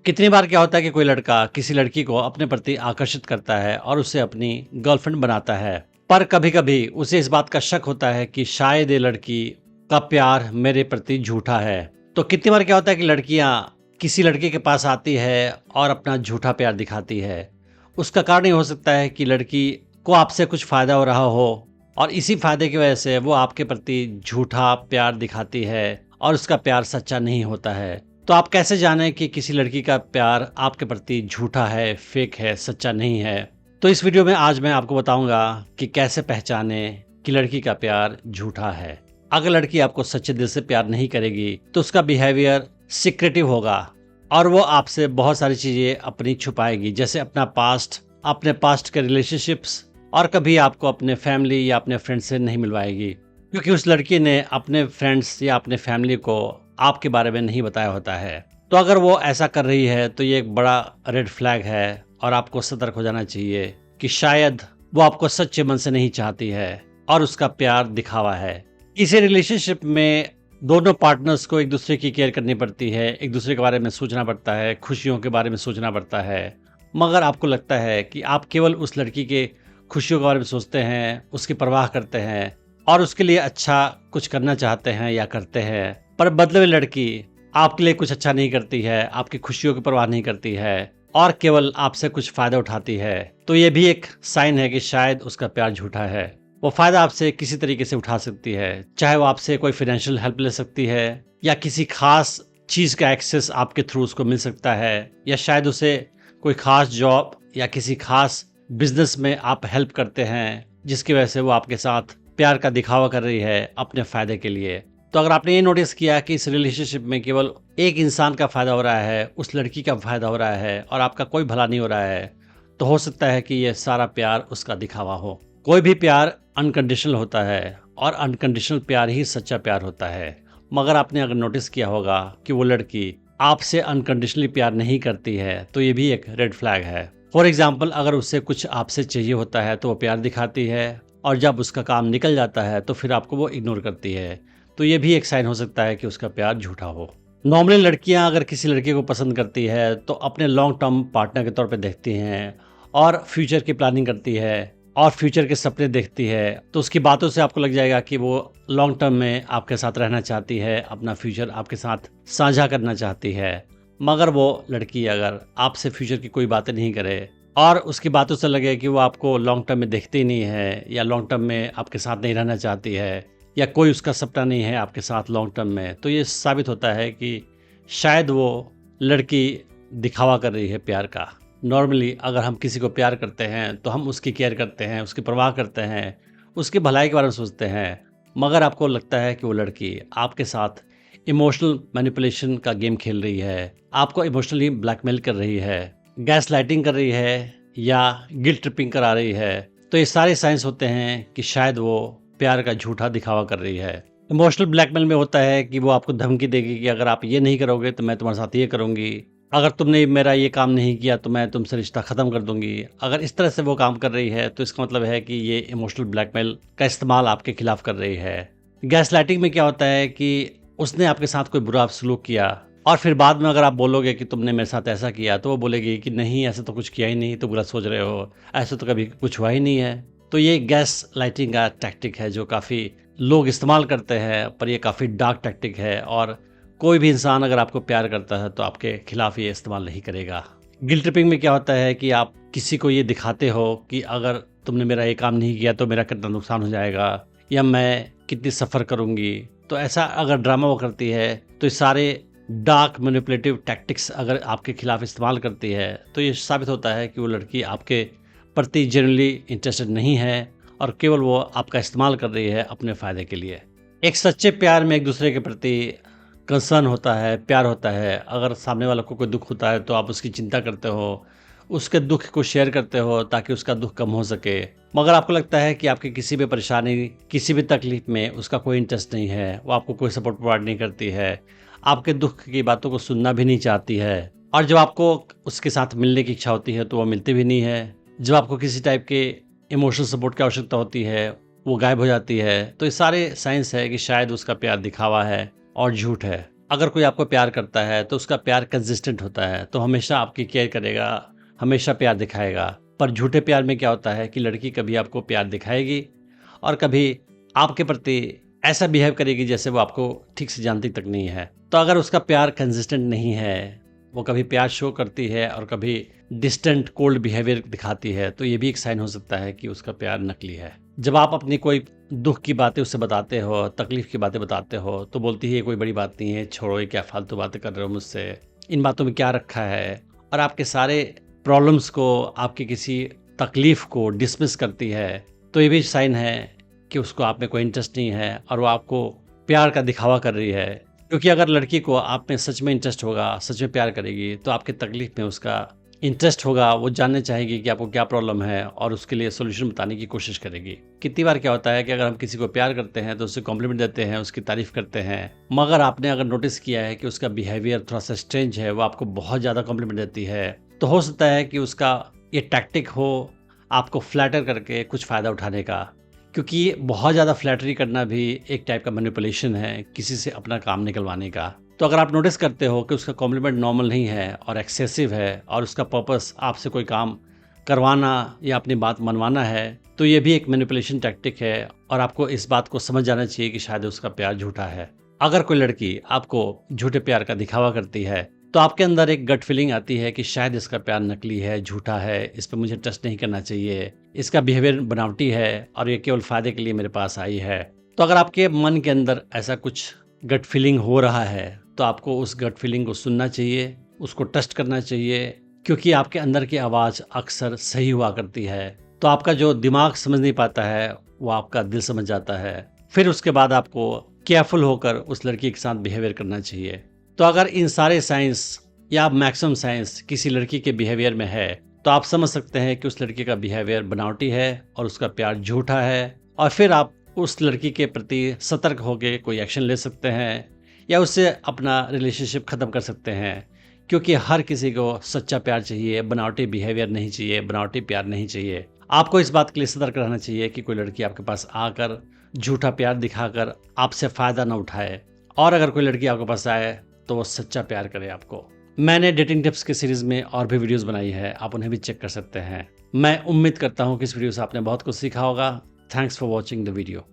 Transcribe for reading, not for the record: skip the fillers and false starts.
कितनी बार क्या होता है कि कोई लड़का किसी लड़की को अपने प्रति आकर्षित करता है और उसे अपनी गर्लफ्रेंड बनाता है। पर कभी-कभी उसे इस बात का शक होता है कि शायद ये लड़की का प्यार मेरे प्रति झूठा है। तो कितनी बार क्या होता है कि लड़कियां किसी लड़के के पास आती है और अपना झूठा प्यार दिखाती है। उसका कारण ये हो सकता है कि लड़की को आपसे कुछ फायदा हो रहा हो और इसी फायदे की वजह से वो आपके प्रति झूठा प्यार दिखाती है और उसका प्यार सच्चा नहीं होता है। तो आप कैसे जानें कि किसी लड़की का प्यार आपके प्रति झूठा है, फेक है, सच्चा नहीं है? तो इस वीडियो में आज मैं आपको बताऊंगा कि कैसे पहचानें कि लड़की का प्यार झूठा है। अगर लड़की आपको सच्चे दिल से प्यार नहीं करेगी तो उसका बिहेवियर सीक्रेटिव होगा और वो आपसे बहुत सारी चीजें अपनी छुपाएगी, जैसे अपना पास्ट, अपने पास्ट के रिलेशनशिप्स, और कभी आपको अपने फैमिली या अपने फ्रेंड से नहीं मिलवाएगी, क्योंकि उस लड़की ने अपने फ्रेंड्स या अपने फैमिली को आपके बारे में नहीं बताया होता है। तो अगर वो ऐसा कर रही है तो ये एक बड़ा रेड फ्लैग है और आपको सतर्क हो जाना चाहिए कि शायद वो आपको सच्चे मन से नहीं चाहती है और उसका प्यार दिखावा है। इसी रिलेशनशिप में दोनों पार्टनर्स को एक दूसरे की केयर करनी पड़ती है, एक दूसरे के बारे में सोचना पड़ता है, खुशियों के बारे में सोचना पड़ता है। मगर आपको लगता है कि आप केवल उस लड़की के खुशियों के बारे में सोचते हैं, उसकी परवाह करते हैं और उसके लिए अच्छा कुछ करना चाहते हैं या करते हैं, पर बदले में लड़की आपके लिए कुछ अच्छा नहीं करती है, आपकी खुशियों की परवाह नहीं करती है और केवल आपसे कुछ फायदा उठाती है, तो ये भी एक साइन है कि शायद उसका प्यार झूठा है। वो फायदा आपसे किसी तरीके से उठा सकती है, चाहे वो आपसे कोई फाइनेंशियल हेल्प ले सकती है या किसी खास चीज का एक्सेस आपके थ्रू उसको मिल सकता है, या शायद उसे कोई खास जॉब या किसी खास बिजनेस में आप हेल्प करते हैं जिसकी वजह से वो आपके साथ प्यार का दिखावा कर रही है अपने फायदे के लिए। तो अगर आपने ये नोटिस किया कि इस रिलेशनशिप में केवल एक इंसान का फायदा हो रहा है, उस लड़की का फायदा हो रहा है और आपका कोई भला नहीं हो रहा है, तो हो सकता है कि ये सारा प्यार उसका दिखावा हो। कोई भी प्यार अनकंडीशनल होता है और अनकंडीशनल प्यार ही सच्चा प्यार होता है। मगर आपने अगर नोटिस किया होगा कि वो लड़की आपसे अनकंडीशनली प्यार नहीं करती है, तो ये भी एक रेड फ्लैग है। फॉर एग्जाम्पल, अगर उससे कुछ आपसे चाहिए होता है तो वो प्यार दिखाती है और जब उसका काम निकल जाता है तो फिर आपको वो इग्नोर करती है, तो ये भी एक साइन हो सकता है कि उसका प्यार झूठा हो। नॉर्मली लड़कियां अगर किसी लड़के को पसंद करती है तो अपने लॉन्ग टर्म पार्टनर के तौर पे देखती हैं और फ्यूचर की प्लानिंग करती है और फ्यूचर के सपने देखती है, तो उसकी बातों से आपको लग जाएगा कि वो लॉन्ग टर्म में आपके साथ रहना चाहती है, अपना फ्यूचर आपके साथ साझा करना चाहती है। मगर वो लड़की अगर आपसे फ्यूचर की कोई बातें नहीं करे और उसकी बातों से लगे कि वो आपको लॉन्ग टर्म में देखती नहीं है या लॉन्ग टर्म में आपके साथ नहीं रहना चाहती है या कोई उसका सपना नहीं है आपके साथ लॉन्ग टर्म में, तो ये साबित होता है कि शायद वो लड़की दिखावा कर रही है प्यार का। नॉर्मली अगर हम किसी को प्यार करते हैं तो हम उसकी केयर करते हैं, उसकी परवाह करते हैं, उसकी भलाई के बारे में सोचते हैं। मगर आपको लगता है कि वो लड़की आपके साथ इमोशनल मैनिपुलेशन का गेम खेल रही है, आपको इमोशनली ब्लैकमेल कर रही है, गैस लाइटिंग कर रही है या गिल्ट ट्रिपिंग करा रही है, तो ये सारे साइंस होते हैं कि शायद वो प्यार का झूठा दिखावा कर रही है। इमोशनल ब्लैकमेल में होता है कि वो आपको धमकी देगी कि अगर आप ये नहीं करोगे तो मैं तुम्हारे साथ ये करूंगी, अगर तुमने मेरा ये काम नहीं किया तो मैं तुमसे रिश्ता खत्म कर दूंगी। अगर इस तरह से वो काम कर रही है तो इसका मतलब है कि ये इमोशनल ब्लैकमेल का इस्तेमाल आपके खिलाफ कर रही है। गैस लाइटिंग में क्या होता है कि उसने आपके साथ कोई बुरा सलूक किया और फिर बाद में अगर आप बोलोगे कि तुमने मेरे साथ ऐसा किया तो वो बोलेगी कि नहीं, ऐसा तो कुछ किया ही नहीं, तो बुरा सोच रहे हो, ऐसा तो कभी कुछ हुआ ही नहीं है। तो ये गैस लाइटिंग का टैक्टिक है जो काफ़ी लोग इस्तेमाल करते हैं, पर ये काफ़ी डार्क टैक्टिक है और कोई भी इंसान अगर आपको प्यार करता है तो आपके खिलाफ ये इस्तेमाल नहीं करेगा। गिल्ट ट्रिपिंग में क्या होता है कि आप किसी को ये दिखाते हो कि अगर तुमने मेरा ये काम नहीं किया तो मेरा कितना नुकसान हो जाएगा या मैं कितनी सफ़र करूँगी। तो ऐसा अगर ड्रामा वो करती है तो ये सारे डार्क मैनिपुलेटिव टैक्टिक्स अगर आपके खिलाफ इस्तेमाल करती है तो ये साबित होता है कि वो लड़की आपके प्रति जनरली इंटरेस्टेड नहीं है और केवल वो आपका इस्तेमाल कर रही है अपने फ़ायदे के लिए। एक सच्चे प्यार में एक दूसरे के प्रति कंसर्न होता है, प्यार होता है। अगर सामने वाले को कोई दुख होता है तो आप उसकी चिंता करते हो, उसके दुख को शेयर करते हो ताकि उसका दुख कम हो सके। मगर आपको लगता है कि आपकी किसी भी परेशानी, किसी भी तकलीफ में उसका कोई इंटरेस्ट नहीं है, वो आपको कोई सपोर्ट प्रोवाइड नहीं करती है, आपके दुख की बातों को सुनना भी नहीं चाहती है, और जब आपको उसके साथ मिलने की इच्छा होती है तो वो मिलती भी नहीं है। जब आपको किसी टाइप के इमोशनल सपोर्ट की आवश्यकता होती है वो गायब हो जाती है। तो ये सारे साइंस है कि शायद उसका प्यार दिखावा है और झूठ है। अगर कोई आपको प्यार करता है तो उसका प्यार कंसिस्टेंट होता है, तो हमेशा आपकी केयर करेगा, हमेशा प्यार दिखाएगा। पर झूठे प्यार में क्या होता है कि लड़की कभी आपको प्यार दिखाएगी और कभी आपके प्रति ऐसा बिहेव करेगी जैसे वो आपको ठीक से जानती तक नहीं है। तो अगर उसका प्यार कंसिस्टेंट नहीं है, वो कभी प्यार शो करती है और कभी डिस्टेंट कोल्ड बिहेवियर दिखाती है, तो ये भी एक साइन हो सकता है कि उसका प्यार नकली है। जब आप अपनी कोई दुख की बातें उससे बताते हो, तकलीफ की बातें बताते हो, तो बोलती है ये कोई बड़ी बात नहीं है, छोड़ो, ये क्या फालतू बातें कर रहे हो मुझसे, इन बातों में क्या रखा है, और आपके सारे प्रॉब्लम्स को, आपकी किसी तकलीफ को डिसमिस करती है। तो ये भी साइन है कि उसको आप में कोई इंटरेस्ट नहीं है और वो आपको प्यार का दिखावा कर रही है। क्योंकि अगर लड़की को आप में सच में इंटरेस्ट होगा, सच में प्यार करेगी, तो आपकी तकलीफ में उसका इंटरेस्ट होगा, वो जानना चाहेगी कि आपको क्या प्रॉब्लम है और उसके लिए सोल्यूशन बताने की कोशिश करेगी। कितनी बार क्या होता है कि अगर हम किसी को प्यार करते हैं तो उससे कॉम्प्लीमेंट देते हैं, उसकी तारीफ करते हैं, मगर आपने अगर नोटिस किया है कि उसका बिहेवियर थोड़ा सा स्ट्रेंज है, वो आपको बहुत ज़्यादा कॉम्प्लीमेंट देती है, तो हो सकता है कि उसका ये टैक्टिक हो आपको फ्लैटर करके कुछ फ़ायदा उठाने का। क्योंकि बहुत ज़्यादा फ्लैटरी करना भी एक टाइप का मैनिपुलेशन है, किसी से अपना काम निकलवाने का। तो अगर आप नोटिस करते हो कि उसका कॉम्प्लीमेंट नॉर्मल नहीं है और एक्सेसिव है और उसका पर्पस आपसे कोई काम करवाना या अपनी बात मनवाना है, तो ये भी एक मैनिपुलेशन टैक्टिक है और आपको इस बात को समझ जाना चाहिए कि शायद उसका प्यार झूठा है। अगर कोई लड़की आपको झूठे प्यार का दिखावा करती है, तो आपके अंदर एक गट फीलिंग आती है कि शायद इसका प्यार नकली है, झूठा है, इस पर मुझे ट्रस्ट नहीं करना चाहिए, इसका बिहेवियर बनावटी है और ये केवल फ़ायदे के लिए मेरे पास आई है। तो अगर आपके मन के अंदर ऐसा कुछ गट फीलिंग हो रहा है, तो आपको उस गट फीलिंग को सुनना चाहिए, उसको ट्रस्ट करना चाहिए, क्योंकि आपके अंदर की आवाज़ अक्सर सही हुआ करती है। तो आपका जो दिमाग समझ नहीं पाता है, वो आपका दिल समझ जाता है। फिर उसके बाद आपको केयरफुल होकर उस लड़की के साथ बिहेवियर करना चाहिए। तो अगर इन सारे साइंस या मैक्सिमम साइंस किसी लड़की के बिहेवियर में है, तो आप समझ सकते हैं कि उस लड़की का बिहेवियर बनावटी है और उसका प्यार झूठा है, और फिर आप उस लड़की के प्रति सतर्क होकर कोई एक्शन ले सकते हैं या उससे अपना रिलेशनशिप ख़त्म कर सकते हैं। क्योंकि हर किसी को सच्चा प्यार चाहिए, बनावटी बिहेवियर नहीं चाहिए, बनावटी प्यार नहीं चाहिए। आपको इस बात के लिए सतर्क रहना चाहिए कि कोई लड़की आपके पास आकर झूठा प्यार दिखाकर आपसे फ़ायदा न उठाए, और अगर कोई लड़की आपके पास आए तो वो सच्चा प्यार करे आपको। मैंने डेटिंग टिप्स के सीरीज़ में और भी वीडियोस बनाई है, आप उन्हें भी चेक कर सकते हैं। मैं उम्मीद करता हूँ कि इस वीडियो से आपने बहुत कुछ सीखा होगा। Thanks for watching the video.